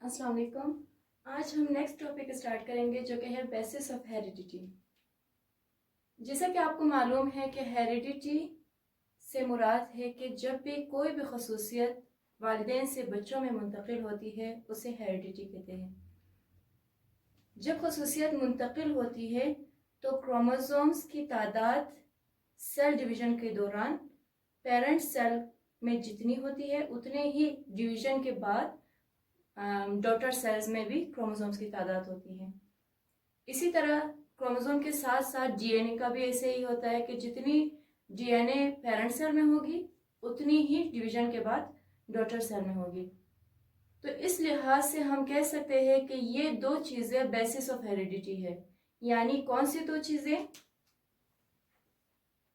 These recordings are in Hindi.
अस्सलाम वालेकुम। आज हम नेक्स्ट टॉपिक स्टार्ट करेंगे जो कि है बेसिस ऑफ हेरिडिटी। जैसा कि आपको मालूम है कि हेरिडिटी से मुराद है कि जब भी कोई भी खसूसियत वालिदैन से बच्चों में मुंतकिल होती है उसे हेरिडिटी कहते हैं। जब खसूसियत मुंतकिल होती है तो क्रोमोसोम्स की तादाद सेल डिवीज़न के दौरान पेरेंट सेल में जितनी होती है उतने ही डिवीज़न के बाद डॉटर सेल्स में भी क्रोमोसोम्स की तादाद होती है। इसी तरह क्रोमोसोम के साथ साथ डीएनए का भी ऐसे ही होता है कि जितनी डीएनए पेरेंट सेल में होगी उतनी ही डिवीजन के बाद डॉटर सेल में होगी। तो इस लिहाज से हम कह सकते हैं कि ये दो चीजें बेसिस ऑफ हेरिडिटी है। यानी कौन सी दो चीजें?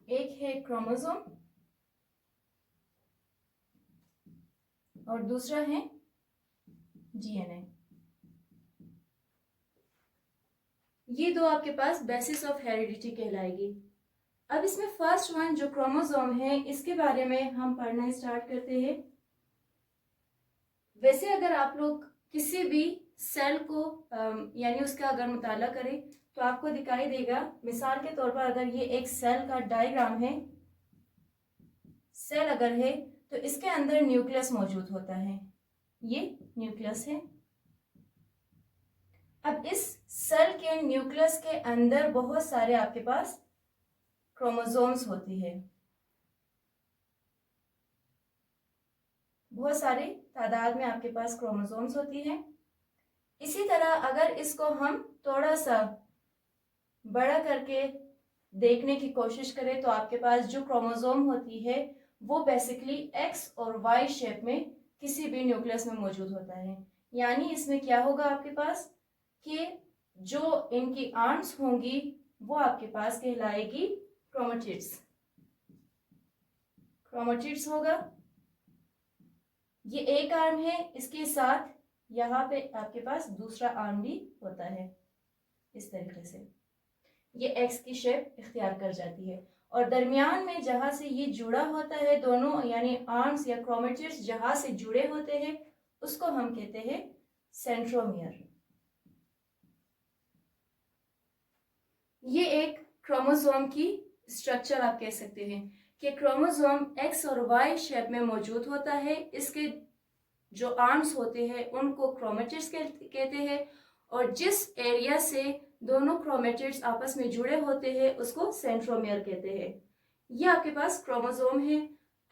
एक है क्रोमोसोम और दूसरा है डीएनए। ये दो आपके पास बेसिस ऑफ हेरिडिटी कहलाएगी। अब इसमें फर्स्ट वन जो क्रोमोसोम है इसके बारे में हम पढ़ना स्टार्ट करते हैं। वैसे अगर आप लोग किसी भी सेल को यानी उसका अगर मुताला करें तो आपको दिखाई देगा, मिसाल के तौर पर अगर ये एक सेल का डायग्राम है, सेल अगर है तो इसके अंदर न्यूक्लियस मौजूद होता है। ये न्यूक्लियस है। अब इस सेल के न्यूक्लियस के अंदर बहुत सारे आपके पास क्रोमोसोम्स होती है, बहुत सारी तादाद में आपके पास क्रोमोसोम्स होती है। इसी तरह अगर इसको हम थोड़ा सा बड़ा करके देखने की कोशिश करें तो आपके पास जो क्रोमोसोम होती है वो बेसिकली एक्स और वाई शेप में किसी भी न्यूक्लियस में मौजूद होता है। यानी इसमें क्या होगा आपके पास कि जो इनकी आर्म्स होंगी वो आपके पास कहलाएगी क्रोमेटिड्स। क्रोमेटिड्स होगा। ये एक आर्म है, इसके साथ यहाँ पे आपके पास दूसरा आर्म भी होता है। इस तरीके से ये एक्स की शेप इख्तियार कर जाती है और दरमियान में जहां से ये जुड़ा होता है दोनों यानी आर्म्स या क्रोमेटिड्स जहां से जुड़े होते हैं उसको हम कहते हैं सेंट्रोमियर। ये एक क्रोमोसोम की स्ट्रक्चर आप कह सकते हैं कि क्रोमोसोम एक्स और वाई शेप में मौजूद होता है। इसके जो आर्म्स होते हैं उनको क्रोमेटिड्स कहते हैं और जिस एरिया से दोनों क्रोमेटिड्स आपस में जुड़े होते हैं उसको सेंट्रोमियर कहते हैं। ये आपके पास क्रोमोसोम है।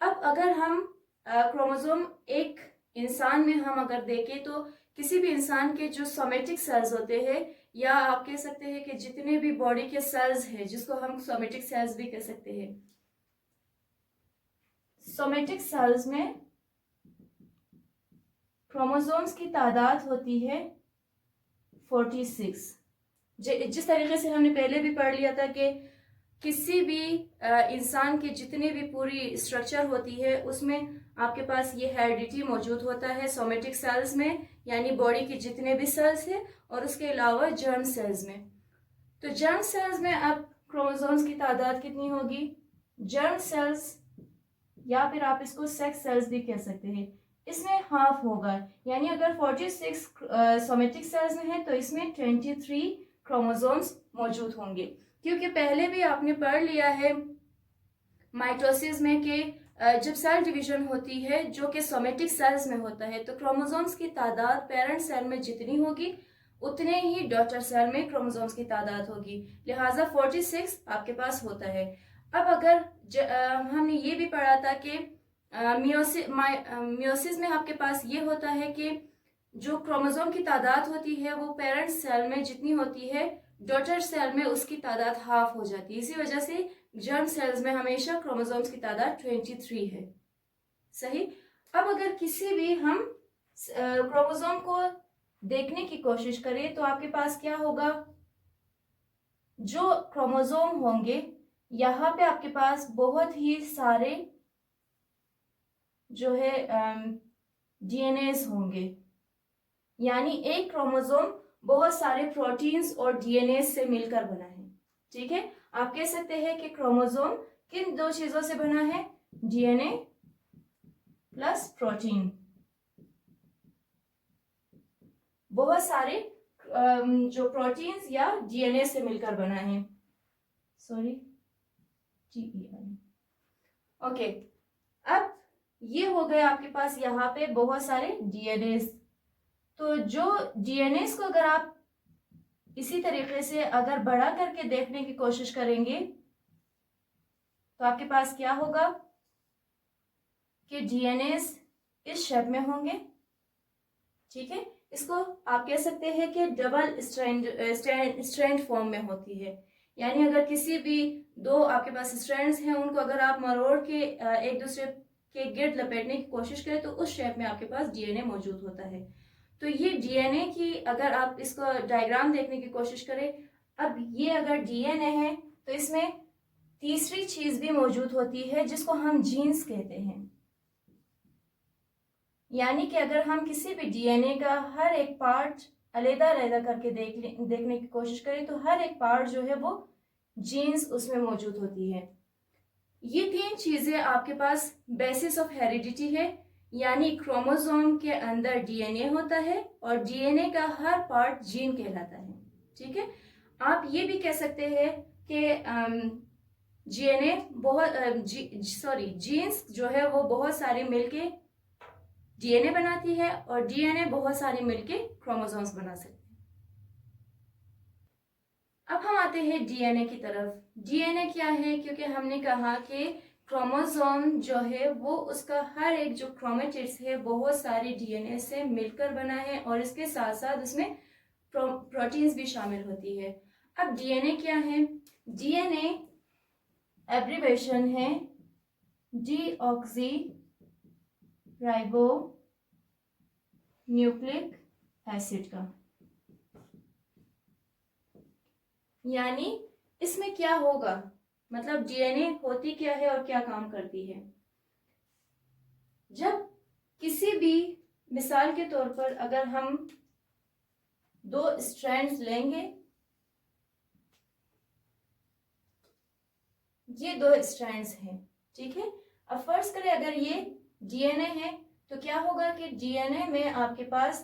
अब अगर हम क्रोमोसोम एक इंसान में हम अगर देखें तो किसी भी इंसान के जो सोमेटिक सेल्स होते हैं या आप कह सकते हैं कि जितने भी बॉडी के सेल्स हैं जिसको हम सोमेटिक सेल्स भी कह सकते हैं, सोमेटिक सेल्स में क्रोमोसोम्स की तादाद होती है 46। जिस तरीके से हमने पहले भी पढ़ लिया था कि किसी भी इंसान के जितने भी पूरी स्ट्रक्चर होती है उसमें आपके पास ये हेरिडिटी मौजूद होता है सोमेटिक सेल्स में, यानी बॉडी के जितने भी सेल्स हैं और उसके अलावा जर्म सेल्स में। तो जर्म सेल्स में अब क्रोमोसोम्स की तादाद कितनी होगी? जर्म सेल्स या फिर आप इसको सेक्स सेल्स भी कह सकते हैं, इसमें हाफ होगा। यानी अगर 46 सोमेटिक सेल्स में है तो इसमें 23 क्रोमोसोम्स मौजूद होंगे। क्योंकि पहले भी आपने पढ़ लिया है माइटोसिस में कि जब सेल डिवीजन होती है जो कि सोमेटिक सेल्स में होता है तो क्रोमोसोम्स की तादाद पेरेंट सेल में जितनी होगी उतने ही डॉटर सेल में क्रोमोसोम्स की तादाद होगी। लिहाजा 46 आपके पास होता है। अब अगर हमने ये भी पढ़ा था कि मियोसिस में आपके पास ये होता है कि जो क्रोमोसोम की तादाद होती है वो पेरेंट सेल में जितनी होती है डॉटर सेल में उसकी तादाद हाफ हो जाती है। इसी वजह से जर्म सेल्स में हमेशा क्रोमोसोम्स की तादाद 23 है। सही। अब अगर किसी भी हम क्रोमोसोम को देखने की कोशिश करें तो आपके पास क्या होगा? जो क्रोमोसोम होंगे यहाँ पे आपके पास बहुत ही सारे जो है डीएनएस होंगे। यानी एक क्रोमोसोम बहुत सारे प्रोटीन्स और डीएनए से मिलकर बना है। ठीक है, आप कह सकते हैं कि क्रोमोसोम किन दो चीजों से बना है? DNA plus protein. बहुत सारे जो प्रोटीन्स या डीएनए से मिलकर बना है। सॉरी, ओके, अब ये हो गए आपके पास यहाँ पे बहुत सारे डीएनए। तो जो डीएनए को अगर आप इसी तरीके से अगर बड़ा करके देखने की कोशिश करेंगे तो आपके पास क्या होगा कि डीएनए इस शेप में होंगे, ठीक है। इसको आप कह सकते हैं कि डबल स्ट्रैंड फॉर्म में होती है, यानी अगर किसी भी दो आपके पास स्ट्रैंड्स हैं उनको अगर आप मरोड़ के एक दूसरे के गिर्द लपेटने की कोशिश करें तो उस शेप में आपके पास डीएनए मौजूद होता है। तो ये डीएनए की अगर आप इसको डायग्राम देखने की कोशिश करें, अब ये अगर डीएनए है तो इसमें तीसरी चीज भी मौजूद होती है जिसको हम जीन्स कहते हैं। यानी कि अगर हम किसी भी डीएनए का हर एक पार्ट अलग-अलग करके देखने की कोशिश करें तो हर एक पार्ट जो है वो जीन्स उसमें मौजूद होती है। ये तीन चीजें आपके पास बेसिस ऑफ हेरिडिटी है, यानी क्रोमोसोम के अंदर डीएनए होता है और डीएनए का हर पार्ट जीन कहलाता है, ठीक है। आप ये भी कह सकते हैं कि डीएनए जीन्स जो है वो बहुत सारे मिलके डीएनए बनाती है और डीएनए बहुत सारे मिलके क्रोमोसोम्स बना सकते हैं। अब हम आते हैं डीएनए की तरफ। डीएनए क्या है, क्योंकि हमने कहा कि क्रोमोसोम जो है वो उसका हर एक जो क्रोमेटिड्स है बहुत सारे डीएनए से मिलकर बना है और इसके साथ साथ उसमें प्रोटीन्स भी शामिल होती है। अब डीएनए क्या है? डीएनए एब्रिवेशन है डीऑक्सी राइबो न्यूक्लिक एसिड का। यानी इसमें क्या होगा, मतलब डीएनए होती क्या है और क्या काम करती है। जब किसी भी मिसाल के तौर पर अगर हम दो स्ट्रैंड्स लेंगे, ये दो स्ट्रैंड्स हैं, ठीक है। अब फर्ज करें अगर ये डीएनए है तो क्या होगा कि डीएनए में आपके पास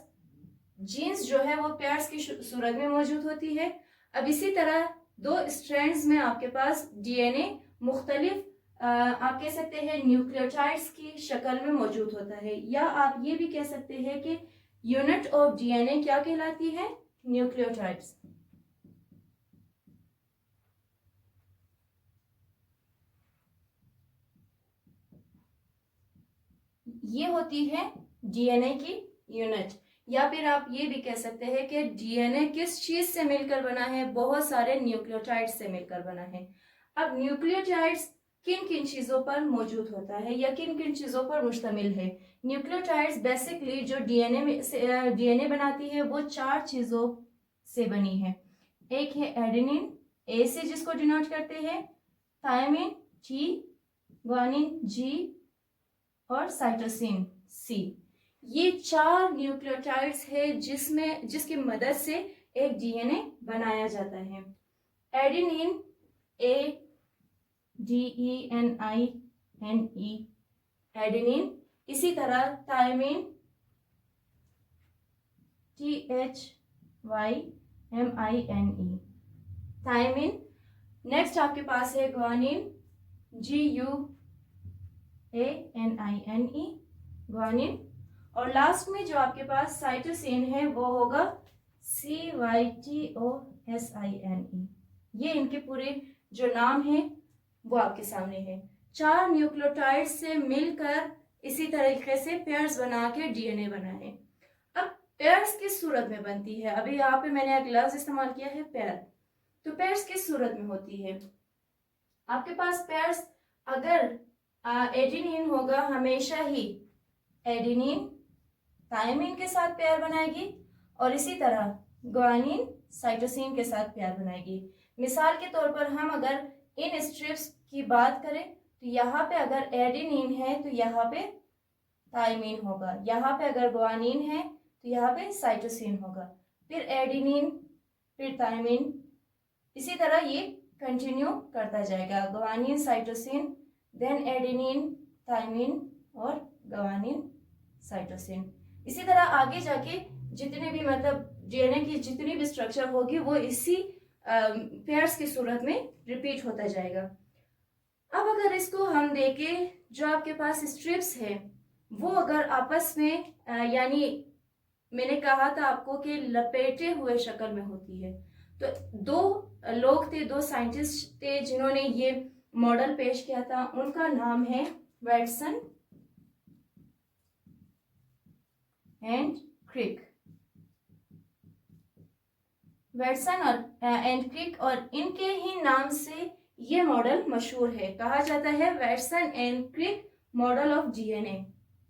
जीन्स जो है वो पेयर्स की सूरत में मौजूद होती है। अब इसी तरह दो स्ट्रैंड्स में आपके पास डीएनए मुख्तलिफ आप कह सकते हैं न्यूक्लियोटाइड्स की शक्ल में मौजूद होता है, या आप ये भी कह सकते हैं कि यूनिट ऑफ डीएनए क्या कहलाती है? न्यूक्लियोटाइड्स। ये होती है डीएनए की यूनिट। या फिर आप ये भी कह सकते हैं कि डीएनए किस चीज से मिलकर बना है? बहुत सारे न्यूक्लियोटाइड्स से मिलकर बना है। अब न्यूक्लियोटाइड्स किन किन चीजों पर मौजूद होता है या किन किन चीजों पर मुश्तमिल है? न्यूक्लियोटाइड्स बेसिकली जो डीएनए बनाती है वो चार चीजों से बनी है। एक है एडेनिन, ए से जिसको डिनोट करते हैं, थायमिन टी, ग्वानिन जी और साइटोसिन सी। ये चार न्यूक्लियोटाइड्स है जिसकी मदद से एक डीएनए बनाया जाता है। Adenine A D E N I N E adenine, इसी तरह thymine T H Y M I N E thymine. Next आपके पास है guanine G U A N I N E guanine. और लास्ट में जो आपके पास साइटोसिन है वो होगा C Y T O S I N E. ये इनके पूरे जो नाम है वो आपके सामने है। चार न्यूक्लियोटाइड से मिलकर इसी तरीके से पेयर्स बना के डीएनए बना है। अब पेयर्स किस सूरत में बनती है? अभी यहाँ पे मैंने एक लफ्ज इस्तेमाल किया है पेयर। तो पेयर्स किस सूरत में होती है? आपके पास पेयर्स अगर एडेनिन होगा, हमेशा ही एडेनिन थायमिन के साथ पेयर बनाएगी और इसी तरह ग्वानिन साइटोसिन के साथ पेयर बनाएगी। मिसाल के तौर पर हम अगर इन स्ट्रिप्स की बात करें तो यहाँ पे अगर एडेनिन है तो यहाँ पे थायमिन होगा, यहाँ पे अगर ग्वानिन है तो यहाँ पे साइटोसिन होगा, फिर एडेनिन फिर थायमिन, इसी तरह ये कंटिन्यू करता जाएगा। Guanine cytosine, then adenine thymine और ग्वानिन साइटोसिन। इसी तरह आगे जाके जितने भी मतलब डीएनए की जितनी भी स्ट्रक्चर होगी वो इसी पेयर्स की सूरत में रिपीट होता जाएगा। अब अगर इसको हम देखें, जो आपके पास स्ट्रिप्स है वो अगर आपस में यानी मैंने कहा था आपको कि लपेटे हुए शक्ल में होती है, तो दो लोग थे, दो साइंटिस्ट थे जिन्होंने ये मॉडल पेश किया था। उनका नाम है वैटसन एंड क्रिक। वैटसन और एंड क्रिक, और इनके ही नाम से ये मॉडल मशहूर है, कहा जाता है Watson and Crick model of DNA.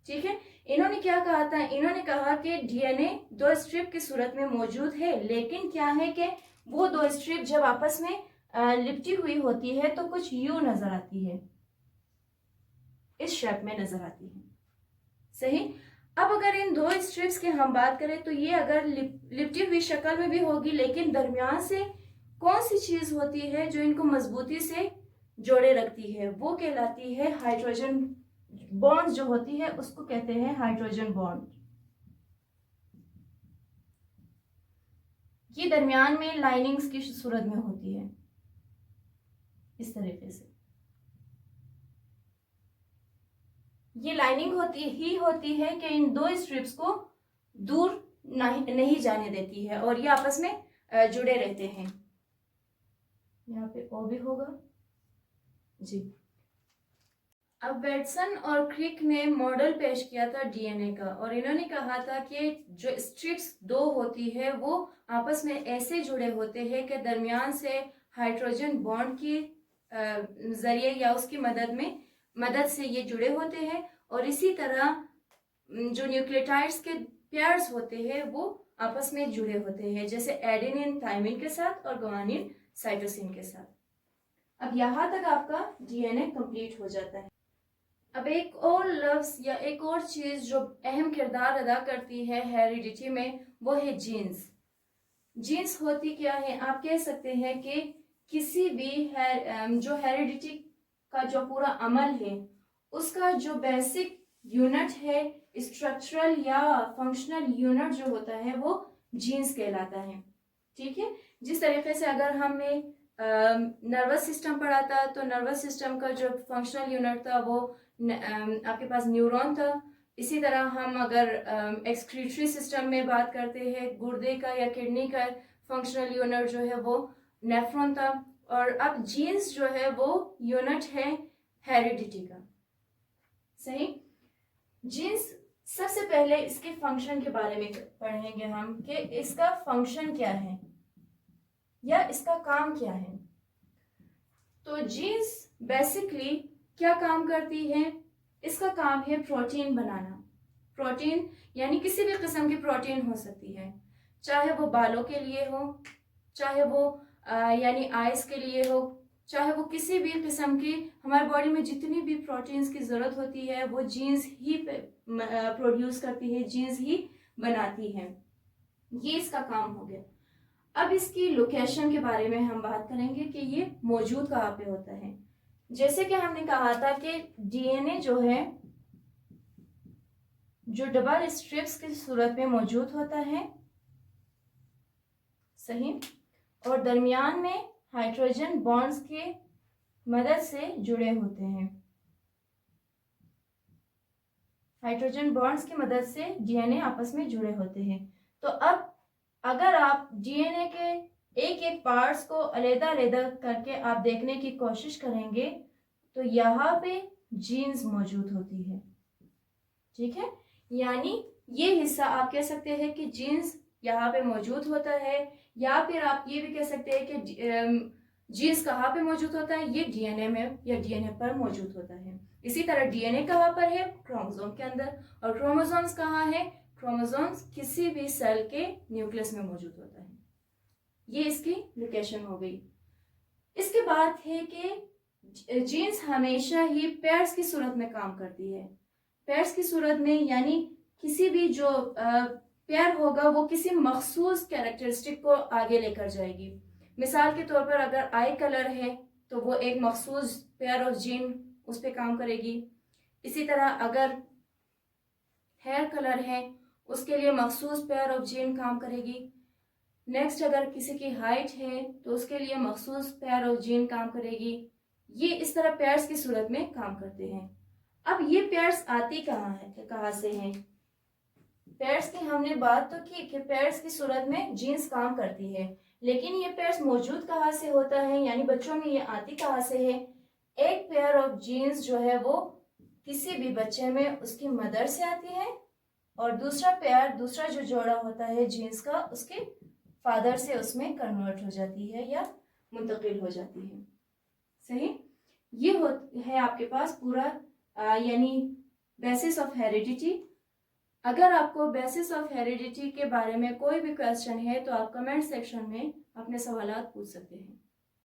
ठीक है, इन्होंने क्या कहा था, इन्होंने कहा कि डीएनए दो स्ट्रिप की सूरत में मौजूद है, लेकिन क्या है कि वो दो स्ट्रिप जब आपस में लिपटी हुई होती है तो कुछ यू नजर आती है, इस शेप में नजर आती है। सही। अब अगर इन दो स्ट्रिप्स की हम बात करें तो ये अगर लिपटी हुई शक्ल में भी होगी, लेकिन दरमियान से कौन सी चीज होती है जो इनको मजबूती से जोड़े रखती है, वो कहलाती है हाइड्रोजन बॉन्ड जो होती है उसको कहते हैं हाइड्रोजन बॉन्ड। ये दरमियान में लाइनिंग्स की सूरत में होती है इस तरीके से। ये लाइनिंग होती है कि इन दो स्ट्रिप्स को दूर नहीं जाने देती है और ये आपस में जुड़े रहते हैं। यहाँ पे ओ भी होगा जी। अब वैटसन और क्रिक ने मॉडल पेश किया था डीएनए का, और इन्होंने कहा था कि जो स्ट्रिप्स दो होती है वो आपस में ऐसे जुड़े होते हैं कि दरमियान से हाइड्रोजन बॉन्ड की जरिए या उसकी मदद से ये जुड़े होते हैं, और इसी तरह जो न्यूक्लियोटाइड्स के पेयर्स होते हैं वो आपस में जुड़े होते हैं, जैसे एडेनिन थायमिन के साथ और गुआनिन साइटोसिन के साथ। अब यहाँ तक आपका डीएनए कंप्लीट हो जाता है। अब एक और लफ्ज या एक और चीज जो अहम किरदार अदा करती है हेरिडिटी में, वो है जीन्स। जीन्स होती क्या है, आप कह सकते हैं कि किसी भी जो हेरिडिटी का जो पूरा अमल है उसका जो बेसिक यूनिट है, स्ट्रक्चरल या फंक्शनल यूनिट जो होता है वो जीन्स कहलाता है। ठीक है, जिस तरीके से अगर हमने नर्वस सिस्टम पढ़ा था तो नर्वस सिस्टम का जो फंक्शनल यूनिट था वो आपके पास न्यूरॉन था। इसी तरह हम अगर एक्सक्रीटरी सिस्टम में बात करते हैं, गुर्दे का या किडनी का फंक्शनल यूनिट जो है वो नेफ्रॉन था। और अब जीन्स जो है वो यूनिट है हेरिडिटी का। सही। जीन्स, सबसे पहले इसके फंक्शन के बारे में पढ़ेंगे हम कि इसका फंक्शन क्या है या इसका काम क्या है। तो जीन्स बेसिकली क्या काम करती है, इसका काम है प्रोटीन बनाना। प्रोटीन यानी किसी भी किस्म की प्रोटीन हो सकती है, चाहे वो बालों के लिए हो, चाहे वो यानी आइस के लिए हो, चाहे वो किसी भी किस्म की, हमारी बॉडी में जितनी भी प्रोटीन्स की जरूरत होती है वो जीन्स ही प्रोड्यूस करती है, जीन्स ही बनाती है। ये इसका काम हो गया। अब इसकी लोकेशन के बारे में हम बात करेंगे कि ये मौजूद कहाँ पे होता है। जैसे कि हमने कहा था कि डीएनए जो है जो डबल स्ट्रिप्स की सूरत में मौजूद होता है, सही, और दरमियान में हाइड्रोजन बॉन्ड्स के मदद से जुड़े होते हैं। हाइड्रोजन बॉन्ड्स की मदद से डीएनए आपस में जुड़े होते हैं। तो अब अगर आप डीएनए के एक एक पार्ट्स को अलग-अलग करके आप देखने की कोशिश करेंगे तो यहाँ पे जीन्स मौजूद होती है। ठीक है, यानी ये हिस्सा आप कह सकते हैं कि जीन्स यहाँ पे मौजूद होता है, या फिर आप ये भी कह सकते हैं कि जीन्स कहाँ पे मौजूद होता है, ये डीएनए में या डीएनए पर मौजूद होता है। इसी तरह डीएनए कहाँ पर है, क्रोमोसोम के अंदर, और क्रोमोसोम्स कहाँ है, क्रोमोसोम्स किसी भी सेल के न्यूक्लियस में मौजूद होता है। ये इसकी लोकेशन हो गई। इसके बाद है कि जीन्स हमेशा ही पेयर्स की सूरत में काम करती है। पेयर्स की सूरत में यानी किसी भी जो पेयर होगा वो किसी मखसूस कैरेक्टरिस्टिक को आगे लेकर जाएगी। मिसाल के तौर पर अगर आई कलर है तो वो एक मखसूस पेयर ऑफ जीन उस पर काम करेगी। इसी तरह अगर हेयर कलर है उसके लिए मखसूस पेयर ऑफ जीन काम करेगी। नेक्स्ट, अगर किसी की हाइट है तो उसके लिए मखसूस पेयर ऑफ जीन काम करेगी। ये इस तरह पेयर्स की सूरत में काम करते हैं। अब ये पेयर्स आती कहाँ से हैं? पेयर्स की हमने बात तो की कि पेयर्स की सूरत में जीन्स काम करती है, लेकिन ये पेयर्स मौजूद कहाँ से होता है, यानी बच्चों में ये आती कहाँ से है? एक पेयर ऑफ जीन्स जो है वो किसी भी बच्चे में उसकी मदर से आती है, और दूसरा जो जोड़ा होता है जीन्स का, उसके फादर से उसमें कन्वर्ट हो जाती है या मुंतकिल हो जाती है। सही, ये है आपके पास पूरा यानी बेसिस ऑफ हेरिडिटी। अगर आपको बेसिस ऑफ हेरिडिटी के बारे में कोई भी क्वेश्चन है तो आप कमेंट सेक्शन में अपने सवालात पूछ सकते हैं।